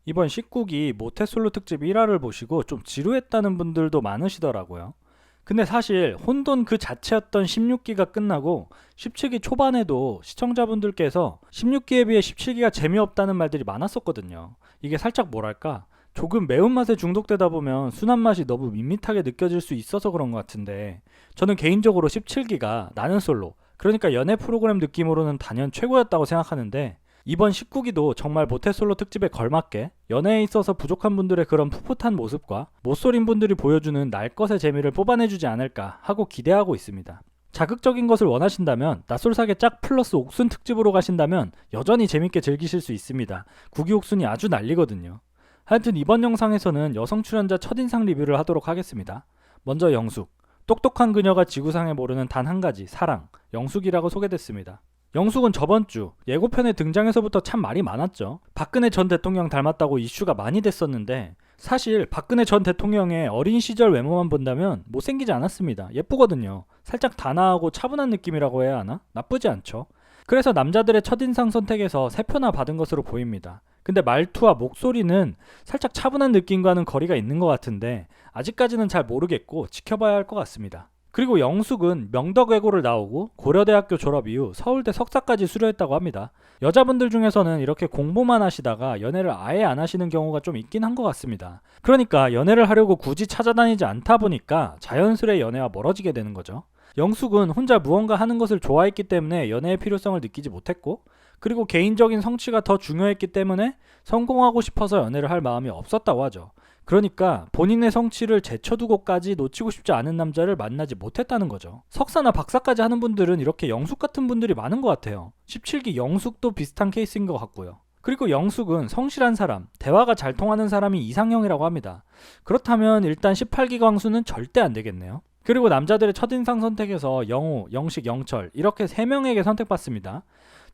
이번 19기 모태솔로 특집 1화를 보시고 좀 지루했다는 분들도 많으시더라고요. 근데 사실 혼돈 그 자체였던 16기가 끝나고 17기 초반에도 시청자분들께서 16기에 비해 17기가 재미없다는 말들이 많았었거든요. 이게 살짝 뭐랄까, 조금 매운맛에 중독되다 보면 순한 맛이 너무 밋밋하게 느껴질 수 있어서 그런 것 같은데, 저는 개인적으로 17기가 나는 솔로, 그러니까 연애 프로그램 느낌으로는 단연 최고였다고 생각하는데, 이번 19기도 정말 모태솔로 특집에 걸맞게 연애에 있어서 부족한 분들의 그런 풋풋한 모습과 못쏠인 분들이 보여주는 날 것의 재미를 뽑아내주지 않을까 하고 기대하고 있습니다. 자극적인 것을 원하신다면 낯솔사계 짝 플러스 옥순 특집으로 가신다면 여전히 재밌게 즐기실 수 있습니다. 구기 옥순이 아주 난리거든요. 하여튼 이번 영상에서는 여성 출연자 첫인상 리뷰를 하도록 하겠습니다. 먼저 영숙. 똑똑한 그녀가 지구상에 모르는 단 한 가지, 사랑, 영숙이라고 소개됐습니다. 영숙은 저번주 예고편에 등장해서부터 참 말이 많았죠. 박근혜 전 대통령 닮았다고 이슈가 많이 됐었는데, 사실 박근혜 전 대통령의 어린 시절 외모만 본다면 못생기지 않았습니다. 예쁘거든요. 살짝 단아하고 차분한 느낌이라고 해야 하나? 나쁘지 않죠. 그래서 남자들의 첫인상 선택에서 3표나 받은 것으로 보입니다. 근데 말투와 목소리는 살짝 차분한 느낌과는 거리가 있는 것 같은데, 아직까지는 잘 모르겠고 지켜봐야 할 것 같습니다. 그리고 영숙은 명덕외고를 나오고 고려대학교 졸업 이후 서울대 석사까지 수료했다고 합니다. 여자분들 중에서는 이렇게 공부만 하시다가 연애를 아예 안 하시는 경우가 좀 있긴 한 것 같습니다. 그러니까 연애를 하려고 굳이 찾아다니지 않다 보니까 자연스레 연애와 멀어지게 되는 거죠. 영숙은 혼자 무언가 하는 것을 좋아했기 때문에 연애의 필요성을 느끼지 못했고, 그리고 개인적인 성취가 더 중요했기 때문에 성공하고 싶어서 연애를 할 마음이 없었다고 하죠. 그러니까 본인의 성취를 제쳐두고까지 놓치고 싶지 않은 남자를 만나지 못했다는 거죠. 석사나 박사까지 하는 분들은 이렇게 영숙 같은 분들이 많은 것 같아요. 17기 영숙도 비슷한 케이스인 것 같고요. 그리고 영숙은 성실한 사람, 대화가 잘 통하는 사람이 이상형이라고 합니다. 그렇다면 일단 18기 광수는 절대 안 되겠네요. 그리고 남자들의 첫인상 선택에서 영호, 영식, 영철 이렇게 3명에게 선택받습니다.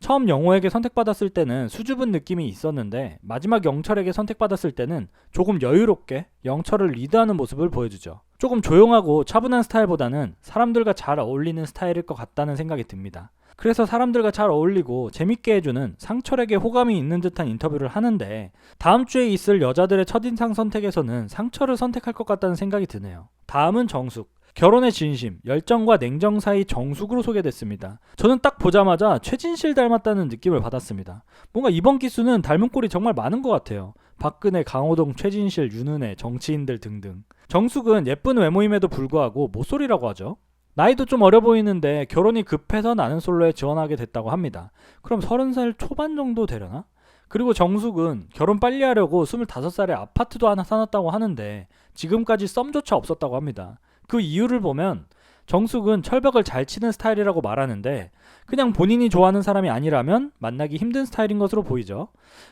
처음 영호에게 선택받았을 때는 수줍은 느낌이 있었는데, 마지막 영철에게 선택받았을 때는 조금 여유롭게 영철을 리드하는 모습을 보여주죠. 조금 조용하고 차분한 스타일보다는 사람들과 잘 어울리는 스타일일 것 같다는 생각이 듭니다. 그래서 사람들과 잘 어울리고 재밌게 해주는 상철에게 호감이 있는 듯한 인터뷰를 하는데, 다음 주에 있을 여자들의 첫인상 선택에서는 상철을 선택할 것 같다는 생각이 드네요. 다음은 정숙. 결혼의 진심, 열정과 냉정 사이 정숙으로 소개됐습니다. 저는 딱 보자마자 최진실 닮았다는 느낌을 받았습니다. 뭔가 이번 기수는 닮은 꼴이 정말 많은 것 같아요. 박근혜, 강호동, 최진실, 윤은혜, 정치인들 등등. 정숙은 예쁜 외모임에도 불구하고 모쏠이라고 하죠. 나이도 좀 어려 보이는데 결혼이 급해서 나는 솔로에 지원하게 됐다고 합니다. 그럼 30살 초반 정도 되려나? 그리고 정숙은 결혼 빨리 하려고 25살에 아파트도 하나 사놨다고 하는데 지금까지 썸조차 없었다고 합니다. 그 이유를 보면 정숙은 철벽을 잘 치는 스타일이라고 말하는데, 그냥 본인이 좋아하는 사람이 아니라면 만나기 힘든 스타일인 것으로 보이죠.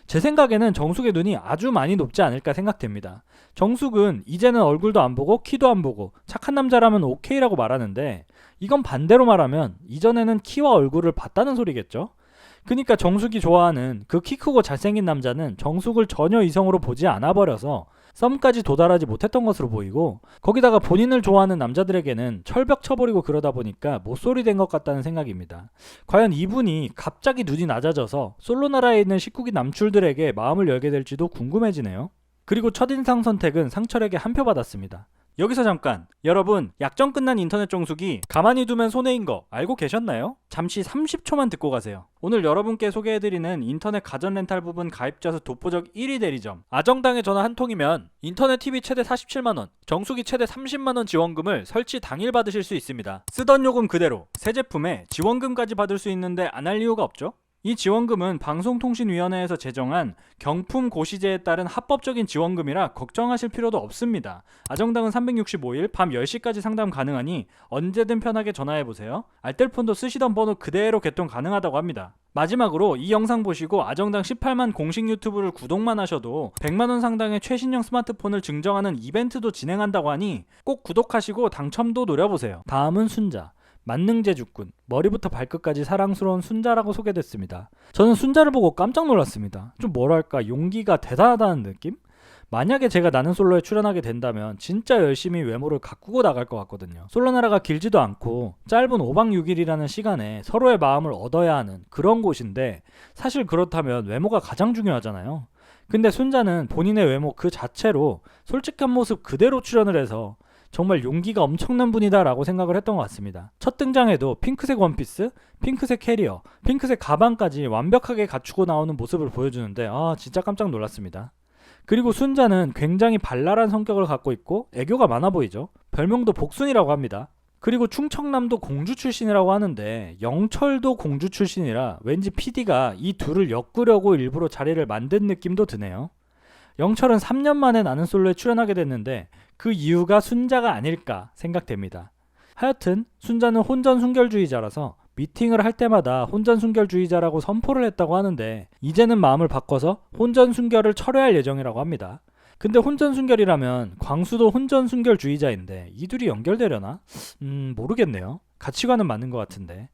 제 생각에는 정숙의 눈이 아주 많이 높지 않을까 생각됩니다. 정숙은 이제는 얼굴도 안 보고 키도 안 보고 착한 남자라면 오케이라고 말하는데, 이건 반대로 말하면 이전에는 키와 얼굴을 봤다는 소리겠죠. 그러니까 정숙이 좋아하는 그 키 크고 잘생긴 남자는 정숙을 전혀 이성으로 보지 않아 버려서 썸까지 도달하지 못했던 것으로 보이고, 거기다가 본인을 좋아하는 남자들에게는 철벽 쳐버리고 그러다 보니까 못소리 된 것 같다는 생각입니다. 과연 이분이 갑자기 눈이 낮아져서 솔로나라에 있는 19기 남출들에게 마음을 열게 될지도 궁금해지네요. 그리고 첫인상 선택은 상철에게 한 표 받았습니다. 여기서 잠깐, 여러분 약정 끝난 인터넷 정수기 가만히 두면 손해인 거 알고 계셨나요? 잠시 30초만 듣고 가세요. 오늘 여러분께 소개해드리는 인터넷 가전 렌탈 부분 가입자 수 독보적 1위 대리점 아정당에 전화 한 통이면 인터넷 TV 최대 47만원, 정수기 최대 30만원 지원금을 설치 당일 받으실 수 있습니다. 쓰던 요금 그대로 새 제품에 지원금까지 받을 수 있는데 안 할 이유가 없죠? 이 지원금은 방송통신위원회에서 제정한 경품 고시제에 따른 합법적인 지원금이라 걱정하실 필요도 없습니다. 아정당은 365일 밤 10시까지 상담 가능하니 언제든 편하게 전화해보세요. 알뜰폰도 쓰시던 번호 그대로 개통 가능하다고 합니다. 마지막으로 이 영상 보시고 아정당 18만 공식 유튜브를 구독만 하셔도 100만원 상당의 최신형 스마트폰을 증정하는 이벤트도 진행한다고 하니 꼭 구독하시고 당첨도 노려보세요. 다음은 순자. 만능제주꾼, 머리부터 발끝까지 사랑스러운 순자라고 소개됐습니다. 저는 순자를 보고 깜짝 놀랐습니다. 좀 뭐랄까, 용기가 대단하다는 느낌? 만약에 제가 나는 솔로에 출연하게 된다면 진짜 열심히 외모를 가꾸고 나갈 것 같거든요. 솔로나라가 길지도 않고 짧은 5박 6일이라는 시간에 서로의 마음을 얻어야 하는 그런 곳인데, 사실 그렇다면 외모가 가장 중요하잖아요. 근데 순자는 본인의 외모 그 자체로 솔직한 모습 그대로 출연을 해서 정말 용기가 엄청난 분이다 라고 생각을 했던 것 같습니다. 첫 등장에도 핑크색 원피스, 핑크색 캐리어, 핑크색 가방까지 완벽하게 갖추고 나오는 모습을 보여주는데 진짜 깜짝 놀랐습니다. 그리고 순자는 굉장히 발랄한 성격을 갖고 있고 애교가 많아 보이죠. 별명도 복순이라고 합니다. 그리고 충청남도 공주 출신이라고 하는데 영철도 공주 출신이라 왠지 PD가 이 둘을 엮으려고 일부러 자리를 만든 느낌도 드네요. 영철은 3년 만에 나는 솔로에 출연하게 됐는데 그 이유가 순자가 아닐까 생각됩니다. 하여튼 순자는 혼전순결주의자라서 미팅을 할 때마다 혼전순결주의자라고 선포를 했다고 하는데 이제는 마음을 바꿔서 혼전순결을 철회할 예정이라고 합니다. 근데 혼전순결이라면 광수도 혼전순결주의자인데 이 둘이 연결되려나? 모르겠네요. 가치관은 맞는 것 같은데.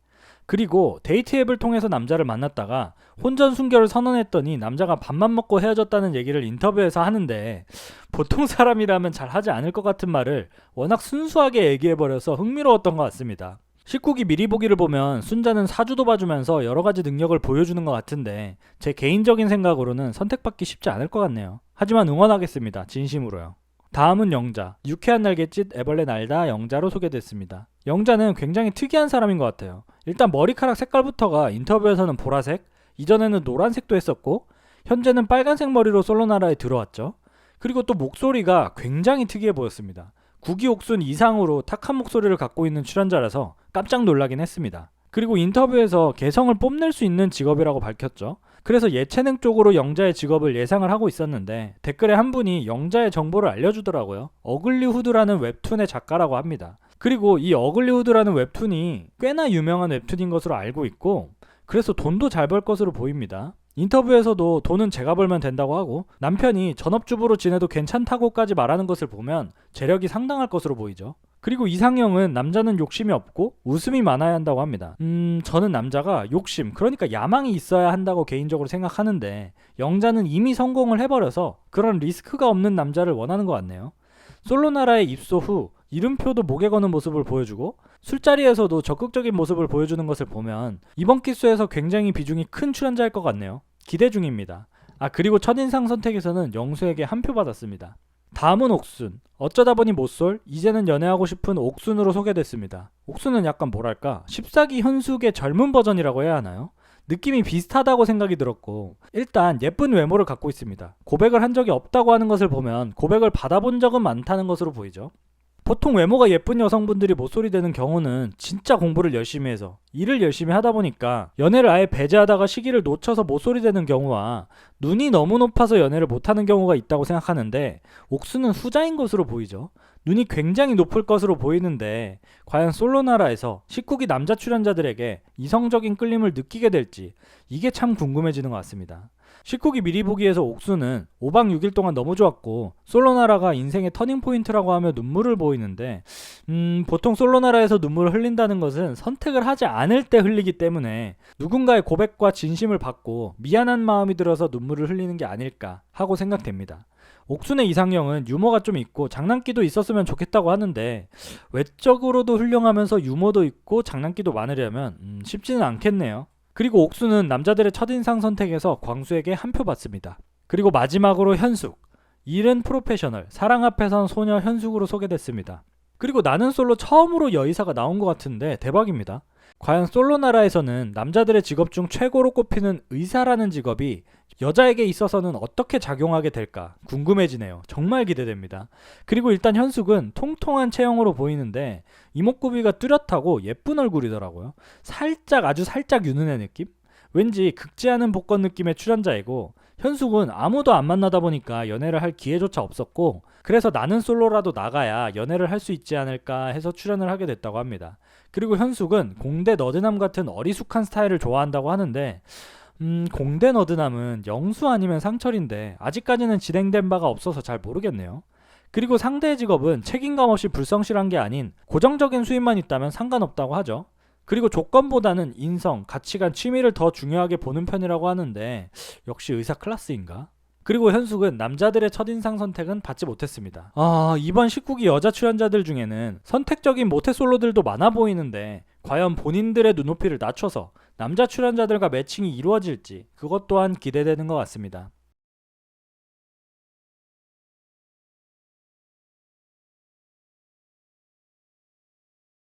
그리고 데이트 앱을 통해서 남자를 만났다가 혼전순결을 선언했더니 남자가 밥만 먹고 헤어졌다는 얘기를 인터뷰에서 하는데 보통 사람이라면 잘 하지 않을 것 같은 말을 워낙 순수하게 얘기해버려서 흥미로웠던 것 같습니다. 19기 미리 보기를 보면 순자는 사주도 봐주면서 여러가지 능력을 보여주는 것 같은데 제 개인적인 생각으로는 선택받기 쉽지 않을 것 같네요. 하지만 응원하겠습니다. 진심으로요. 다음은 영자. 유쾌한 날갯짓 애벌레 날다 영자로 소개됐습니다. 영자는 굉장히 특이한 사람인 것 같아요. 일단 머리카락 색깔부터가 인터뷰에서는 보라색, 이전에는 노란색도 했었고 현재는 빨간색 머리로 솔로나라에 들어왔죠. 그리고 또 목소리가 굉장히 특이해 보였습니다. 구기옥순 이상으로 탁한 목소리를 갖고 있는 출연자라서 깜짝 놀라긴 했습니다. 그리고 인터뷰에서 개성을 뽐낼 수 있는 직업이라고 밝혔죠. 그래서 예체능 쪽으로 영자의 직업을 예상을 하고 있었는데 댓글에 한 분이 영자의 정보를 알려주더라고요. 어글리후드라는 웹툰의 작가라고 합니다. 그리고 이 어글리후드라는 웹툰이 꽤나 유명한 웹툰인 것으로 알고 있고 그래서 돈도 잘 벌 것으로 보입니다. 인터뷰에서도 돈은 제가 벌면 된다고 하고 남편이 전업주부로 지내도 괜찮다고까지 말하는 것을 보면 재력이 상당할 것으로 보이죠. 그리고 이상형은 남자는 욕심이 없고 웃음이 많아야 한다고 합니다. 저는 남자가 욕심, 그러니까 야망이 있어야 한다고 개인적으로 생각하는데 영자는 이미 성공을 해버려서 그런 리스크가 없는 남자를 원하는 것 같네요. 솔로나라에 입소 후 이름표도 목에 거는 모습을 보여주고 술자리에서도 적극적인 모습을 보여주는 것을 보면 이번 기수에서 굉장히 비중이 큰 출연자일 것 같네요. 기대 중입니다. 그리고 첫인상 선택에서는 영수에게 한 표 받았습니다. 다음은 옥순. 어쩌다 보니 모쏠, 이제는 연애하고 싶은 옥순으로 소개됐습니다. 옥순은 약간 뭐랄까 14기 현숙의 젊은 버전이라고 해야 하나요? 느낌이 비슷하다고 생각이 들었고 일단 예쁜 외모를 갖고 있습니다. 고백을 한 적이 없다고 하는 것을 보면 고백을 받아본 적은 많다는 것으로 보이죠. 보통 외모가 예쁜 여성분들이 모쏠이 되는 경우는 진짜 공부를 열심히 해서 일을 열심히 하다 보니까 연애를 아예 배제하다가 시기를 놓쳐서 모쏠이 되는 경우와 눈이 너무 높아서 연애를 못하는 경우가 있다고 생각하는데 옥수는 후자인 것으로 보이죠. 눈이 굉장히 높을 것으로 보이는데 과연 솔로나라에서 19기 남자 출연자들에게 이성적인 끌림을 느끼게 될지 이게 참 궁금해지는 것 같습니다. 19기 미리 보기에서 옥수는 5박 6일 동안 너무 좋았고 솔로나라가 인생의 터닝포인트라고 하며 눈물을 보이는데 보통 솔로나라에서 눈물을 흘린다는 것은 선택을 하지 않을 때 흘리기 때문에 누군가의 고백과 진심을 받고 미안한 마음이 들어서 눈물을 흘리는 게 아닐까 하고 생각됩니다. 옥순의 이상형은 유머가 좀 있고 장난기도 있었으면 좋겠다고 하는데 외적으로도 훌륭하면서 유머도 있고 장난기도 많으려면 쉽지는 않겠네요. 그리고 옥수는 남자들의 첫인상 선택에서 광수에게 한 표 받습니다. 그리고 마지막으로 현숙. 일은 프로페셔널, 사랑 앞에선 소녀 현숙으로 소개됐습니다. 그리고 나는 솔로 처음으로 여의사가 나온 것 같은데 대박입니다. 과연 솔로나라에서는 남자들의 직업 중 최고로 꼽히는 의사라는 직업이 여자에게 있어서는 어떻게 작용하게 될까 궁금해지네요. 정말 기대됩니다. 그리고 일단 현숙은 통통한 체형으로 보이는데 이목구비가 뚜렷하고 예쁜 얼굴이더라고요. 아주 살짝 유능의 느낌? 왠지 극지 않은 복권 느낌의 출연자이고 현숙은 아무도 안 만나다 보니까 연애를 할 기회조차 없었고 그래서 나는 솔로라도 나가야 연애를 할 수 있지 않을까 해서 출연을 하게 됐다고 합니다. 그리고 현숙은 공대 너드남 같은 어리숙한 스타일을 좋아한다고 하는데 공대 너드남은 영수 아니면 상철인데 아직까지는 진행된 바가 없어서 잘 모르겠네요. 그리고 상대의 직업은 책임감 없이 불성실한 게 아닌 고정적인 수입만 있다면 상관없다고 하죠. 그리고 조건보다는 인성, 가치관, 취미를 더 중요하게 보는 편이라고 하는데 역시 의사 클래스인가? 그리고 현숙은 남자들의 첫인상 선택은 받지 못했습니다. 이번 19기 여자 출연자들 중에는 선택적인 모태솔로들도 많아 보이는데 과연 본인들의 눈높이를 낮춰서 남자 출연자들과 매칭이 이루어질지 그것 또한 기대되는 것 같습니다.